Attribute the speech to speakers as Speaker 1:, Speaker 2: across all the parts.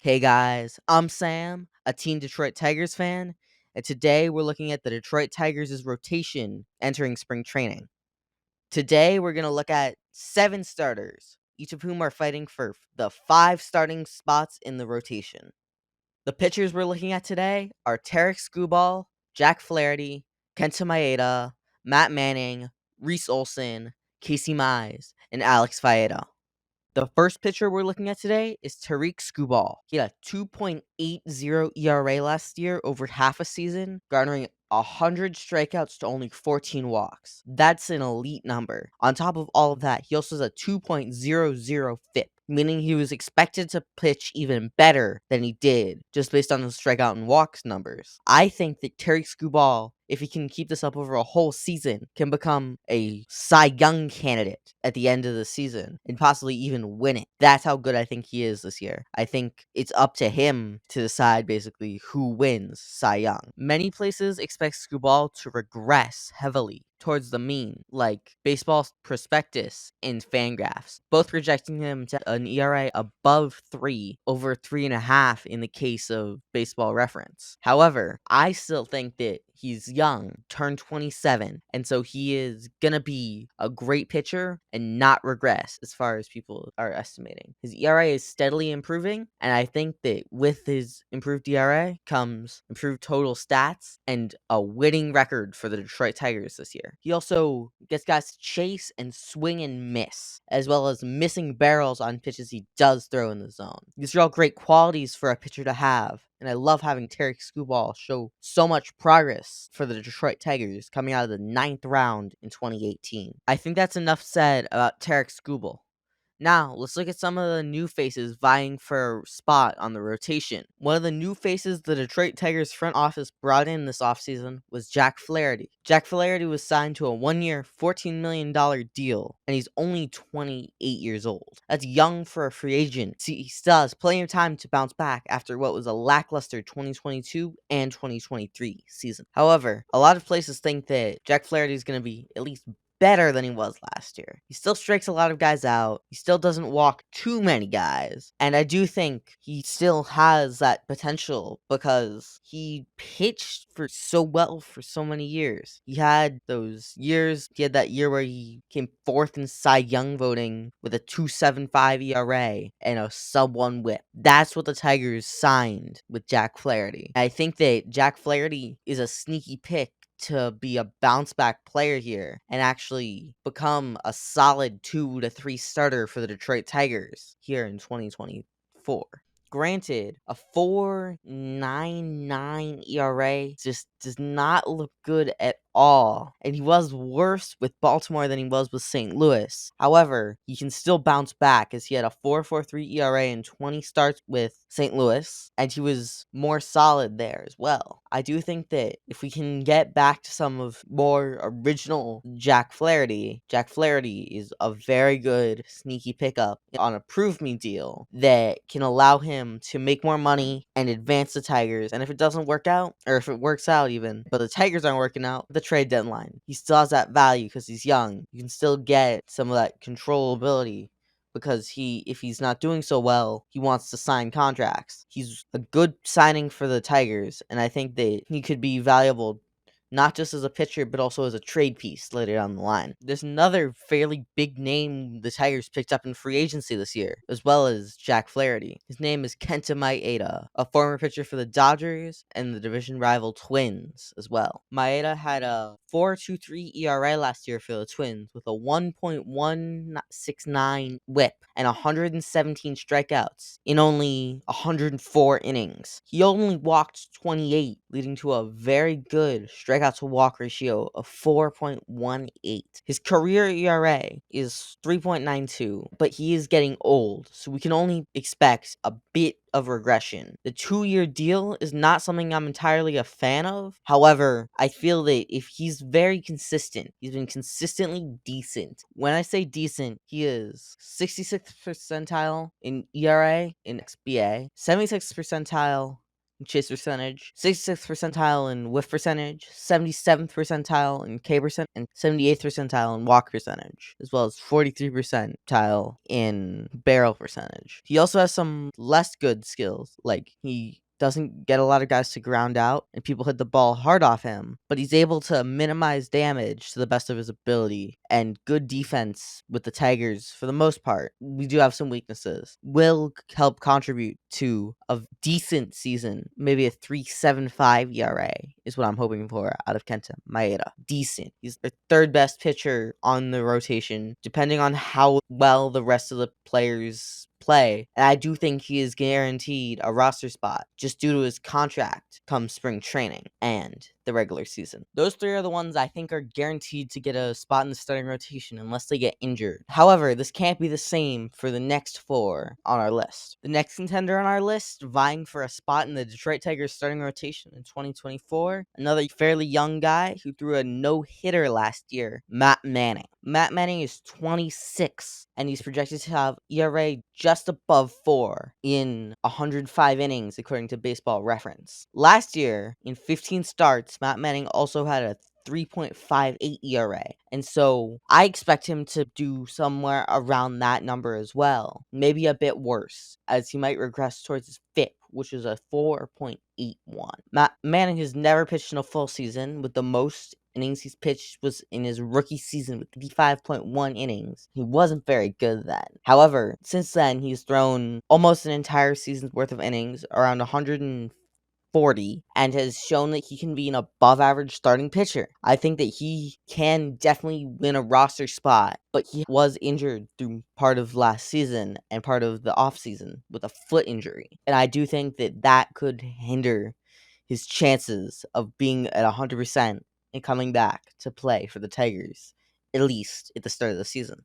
Speaker 1: Hey guys, I'm Sam, a Team Detroit Tigers fan, and today we're looking at the Detroit Tigers' rotation entering spring training. Today we're going to look at 7 starters, each of whom are fighting for the 5 starting spots in the rotation. The pitchers we're looking at today are Tarik Skubal, Jack Flaherty, Kenta Maeda, Matt Manning, Reese Olson, Mize, and Alex Faedo. The first pitcher we're looking at today is Tarik Skubal. He had a 2.80 ERA last year over half a season, garnering 100 strikeouts to only 14 walks. That's an elite number. On top of all of that, he also has a 2.00 FIP, meaning he was expected to pitch even better than he did just based on his strikeout and walks numbers. I think that Tarik Skubal, if he can keep this up over a whole season, can become a Cy Young candidate at the end of the season and possibly even win it. That's how good I think he is this year. I think it's up to him to decide basically who wins Cy Young. Many places expect Skubal to regress heavily towards the mean, like Baseball Prospectus and Fangraphs, both projecting him to an ERA above 3, over 3.5 in the case of Baseball Reference. However, I still think that he's young, turned 27, and so he is gonna be a great pitcher and not regress as far as people are estimating. His ERA is steadily improving, and I think that with his improved ERA comes improved total stats and a winning record for the Detroit Tigers this year. He also gets guys to chase and swing and miss, as well as missing barrels on pitches he does throw in the zone. These are all great qualities for a pitcher to have, and I love having Tarik Skubal show so much progress for the Detroit Tigers coming out of the 9th round in 2018. I think that's enough said about Tarik Skubal. Now, let's look at some of the new faces vying for a spot on the rotation. One of the new faces the Detroit Tigers front office brought in this offseason was Jack Flaherty. Jack Flaherty was signed to a 1-year, $14 million deal, and he's only 28 years old. That's young for a free agent. See, he still has plenty of time to bounce back after what was a lackluster 2022 and 2023 season. However, a lot of places think that Jack Flaherty is going to be at least better than he was last year. He still strikes a lot of guys out. He still doesn't walk too many guys. And I do think he still has that potential because he pitched for so well for so many years. He had those years. He had that year where he came 4th in Cy Young voting with a 2.75 ERA and a sub-1 whip. That's what the Tigers signed with Jack Flaherty. I think that Jack Flaherty is a sneaky pick to be a bounce back player here and actually become a solid 2 to 3 starter for the Detroit Tigers here in 2024. Granted, a 4.99 ERA just does not look good at all, and he was worse with Baltimore than he was with St. Louis. However, he can still bounce back as he had a 4.43 ERA in 20 starts with St. Louis, and he was more solid there as well. I do think that if we can get back to some of more original Jack Flaherty is a very good sneaky pickup on a prove me deal that can allow him to make more money and advance the Tigers. And if it doesn't work out, or if it works out even, but the Tigers aren't working out, the trade deadline, he still has that value because he's young. You can still get some of that controllability because if he's not doing so well, he wants to sign contracts. He's a good signing for the Tigers, and I think that he could be valuable not just as a pitcher, but also as a trade piece later down the line. There's another fairly big name the Tigers picked up in free agency this year, as well as Jack Flaherty. His name is Kenta Maeda, a former pitcher for the Dodgers and the division rival Twins as well. Maeda had a 4.23 ERA last year for the Twins with a 1.169 whip and 117 strikeouts in only 104 innings. He only walked 28, leading to a very good strikeout to walk ratio of 4.18. His career ERA is 3.92, but he is getting old, so we can only expect a bit of regression. The 2-year deal is not something I'm entirely a fan of. However, I feel that if he's very consistent, he's been consistently decent. When I say decent, he is 66th percentile in ERA in XBA, 76th percentile in chase percentage, 66th percentile in whiff percentage, 77th percentile in K percent, and 78th percentile in walk percentage, as well as 43 percentile in barrel percentage. He also has some less good skills, like he doesn't get a lot of guys to ground out, and people hit the ball hard off him, but he's able to minimize damage to the best of his ability, and good defense with the Tigers for the most part. We do have some weaknesses. Will help contribute to a decent season, maybe a 3.75 ERA is what I'm hoping for out of Kenta Maeda. Decent. He's the third best pitcher on the rotation, depending on how well the rest of the players play. And I do think he is guaranteed a roster spot just due to his contract come spring training and the regular season. Those three are the ones I think are guaranteed to get a spot in the starting rotation unless they get injured. However, this can't be the same for the next four on our list. The next contender on our list, vying for a spot in the Detroit Tigers starting rotation in 2024, another fairly young guy who threw a no-hitter last year, Matt Manning. Matt Manning is 26, and he's projected to have ERA just above 4 in 105 innings, according to Baseball Reference. Last year, in 15 starts, Matt Manning also had a 3.58 ERA. And so I expect him to do somewhere around that number as well. Maybe a bit worse, as he might regress towards his FIP, which is a 4.81. Matt Manning has never pitched in a full season, with the most innings he's pitched was in his rookie season with 55.1 innings. He wasn't very good then. However, since then, he's thrown almost an entire season's worth of innings, around 140, and has shown that he can be an above average starting pitcher. I think that he can definitely win a roster spot, but he was injured through part of last season and part of the offseason with a foot injury. And I do think that that could hinder his chances of being at 100% and coming back to play for the Tigers, at least at the start of the season.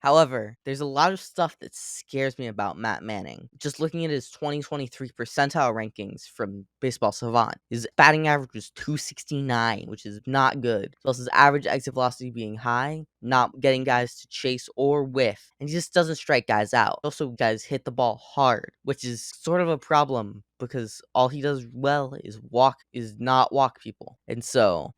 Speaker 1: However, there's a lot of stuff that scares me about Matt Manning. Just looking at his 2023 percentile rankings from Baseball Savant, his batting average was 269, which is not good. Plus his average exit velocity being high, not getting guys to chase or whiff, and he just doesn't strike guys out. Also, guys hit the ball hard, which is sort of a problem because all he does well is not walk people. And so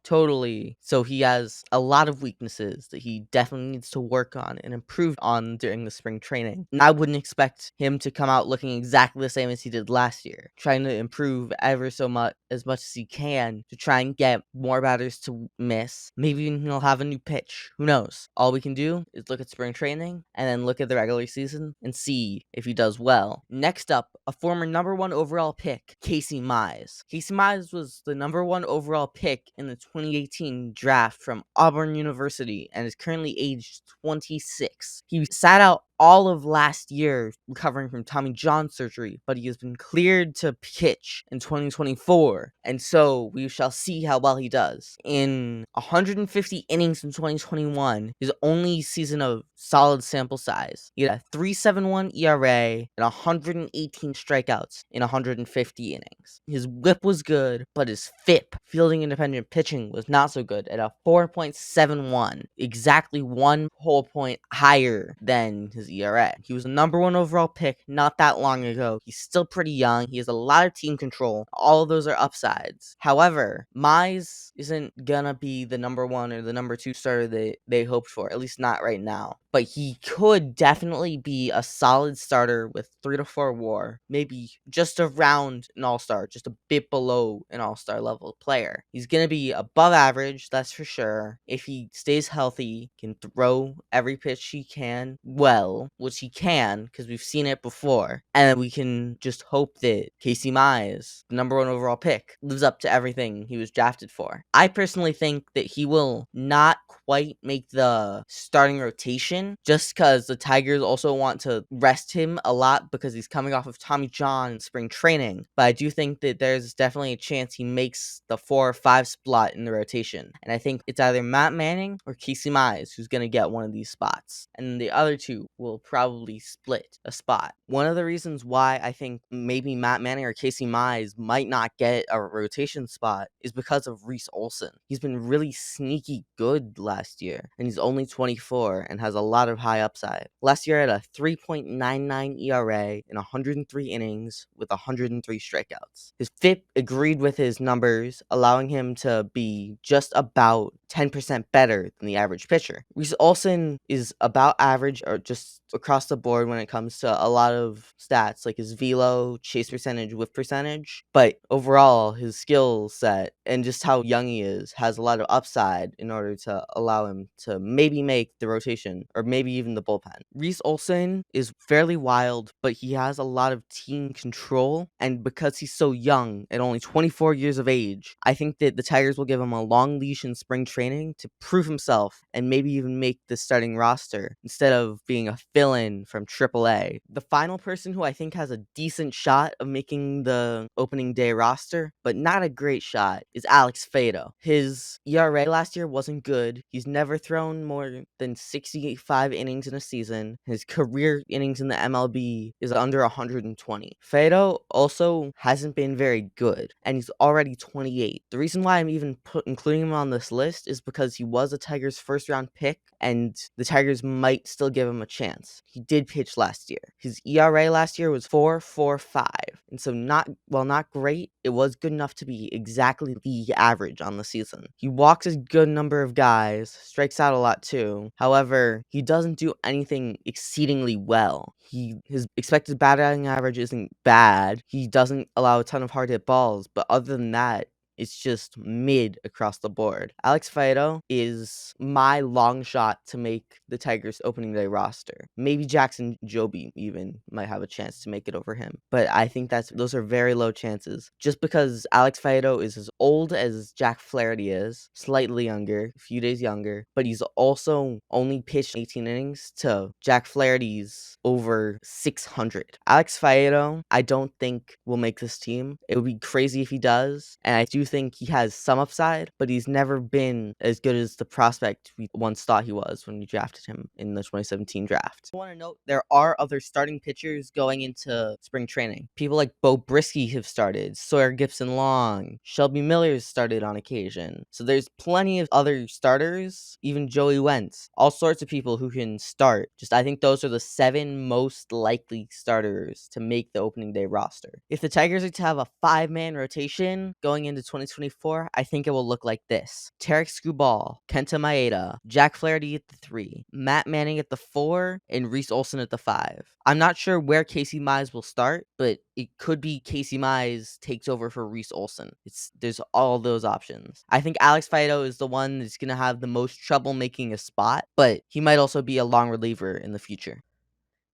Speaker 1: he has a lot of weaknesses that he definitely needs to work on and improve on during the spring training. And I wouldn't expect him to come out looking exactly the same as he did last year, trying to improve ever so much as he can to try and get more batters to miss. Maybe even he'll have a new pitch. Who knows? All we can do is look at spring training and then look at the regular season and see if he does well. Next up, a former number 1 overall pick, Casey Mize. Casey Mize was the number 1 overall pick in the 2018 draft from Auburn University and is currently aged 26. He sat out all of last year recovering from Tommy John surgery, but he has been cleared to pitch in 2024, and so we shall see how well he does. In 150 innings in 2021, his only season of solid sample size, he had a 3.71 ERA and 118 strikeouts in 150 innings. His whip was good, but his FIP, fielding independent pitching, was not so good at a 4.71, exactly 1 whole point higher than his ERA. He was the number 1 overall pick not that long ago. He's still pretty young. He has a lot of team control. All of those are upsides. However, Mize isn't gonna be the number 1 or the number 2 starter they hoped for, at least not right now. But he could definitely be a solid starter with 3 to 4 WAR, maybe just around an all-star, just a bit below an all-star level player. He's gonna be above average, that's for sure. If he stays healthy, can throw every pitch he can well, which he can, because we've seen it before. And then we can just hope that Casey Mize, the number 1 overall pick, lives up to everything he was drafted for. I personally think that he will not quite make the starting rotation, just because the Tigers also want to rest him a lot because he's coming off of Tommy John in spring training. But I do think that there's definitely a chance he makes the 4 or 5 spot in the rotation. And I think it's either Matt Manning or Casey Mize who's going to get one of these spots. And the other two will probably split a spot. One of the reasons why I think maybe Matt Manning or Casey Mize might not get a rotation spot is because of Reese Olson. He's been really sneaky good last year, and he's only 24 and has a lot of high upside. Last year, he had a 3.99 ERA in 103 innings with 103 strikeouts. His FIP agreed with his numbers, allowing him to be just about 10% better than the average pitcher. Reese Olson is about average or just across the board when it comes to a lot of stats like his velo, chase percentage, whiff percentage, but overall his skill set and just how young he is has a lot of upside in order to allow him to maybe make the rotation or maybe even the bullpen. Reese Olson is fairly wild, but he has a lot of team control, and because he's so young at only 24 years of age, I think that the Tigers will give him a long leash in spring training to prove himself and maybe even make the starting roster instead of being a fill-in from AAA. The final person who I think has a decent shot of making the opening day roster, but not a great shot, is Alex Faedo. His ERA last year wasn't good. He's never thrown more than 65 innings in a season. His career innings in the MLB is under 120. Faedo also hasn't been very good, and he's already 28. The reason why I'm even including him on this list is because he was a Tigers first round pick, and the Tigers might still give him a chance. He did pitch last year. His ERA last year was 4.45, and so not great, it was good enough to be exactly league average on the season. He walks a good number of guys, strikes out a lot too. However, he doesn't do anything exceedingly well. His expected batting average isn't bad. He doesn't allow a ton of hard hit balls, but other than that, it's just mid across the board. Alex Faedo is my long shot to make the Tigers opening day roster. Maybe Jackson Joby even might have a chance to make it over him. But I think those are very low chances. Just because Alex Faedo is as old as Jack Flaherty is, slightly younger, a few days younger, but he's also only pitched 18 innings to Jack Flaherty's over 600. Alex Faedo, I don't think will make this team. It would be crazy if he does, and I do think he has some upside, but he's never been as good as the prospect we once thought he was when we drafted him in the 2017 draft. I want to note there are other starting pitchers going into spring training. People like Bo Brisky have started, Sawyer Gibson-Long, Shelby Miller's started on occasion. So there's plenty of other starters, even Joey Wentz, all sorts of people who can start. Just I think those are the 7 most likely starters to make the opening day roster. If the Tigers are to have a 5-man rotation going into 2024, I think it will look like this: Tarik Skubal, Kenta Maeda, Jack Flaherty at the 3, Matt Manning at the 4, and Reese Olson at the 5. I'm not sure where Casey Mize will start, but it could be Casey Mize takes over for Reese Olson. There's all those options. I think Alex Faedo is the one that's going to have the most trouble making a spot, but he might also be a long reliever in the future.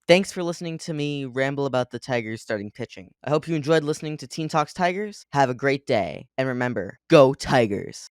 Speaker 1: Thanks for listening to me ramble about the Tigers starting pitching. I hope you enjoyed listening to Teen Talks Tigers. Have a great day. And remember, go Tigers!